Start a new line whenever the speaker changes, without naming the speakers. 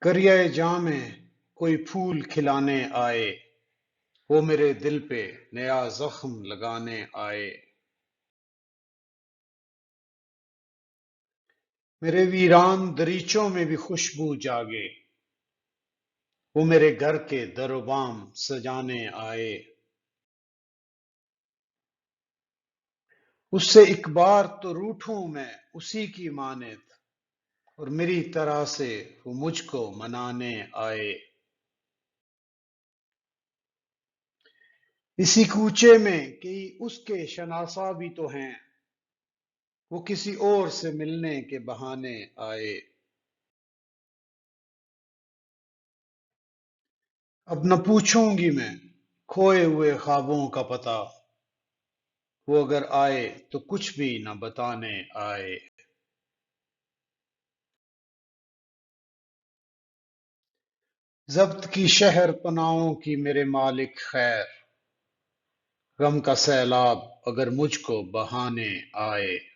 کریائے جاں میں کوئی پھول کھلانے آئے، وہ میرے دل پہ نیا زخم لگانے آئے۔ میرے ویران دریچوں میں بھی خوشبو جاگے، وہ میرے گھر کے در و بام سجانے آئے۔ اس سے ایک بار تو روٹھوں میں اسی کی مانند، اور میری طرح سے وہ مجھ کو منانے آئے۔ اسی کوچے میں کئی اس کے شناسا بھی تو ہیں، وہ کسی اور سے ملنے کے بہانے آئے۔ اب نہ پوچھوں گی میں کھوئے ہوئے خوابوں کا پتہ، وہ اگر آئے تو کچھ بھی نہ بتانے آئے۔ ضبط کی شہر پناہوں کی میرے مالک خیر، غم کا سیلاب اگر مجھ کو بہانے آئے۔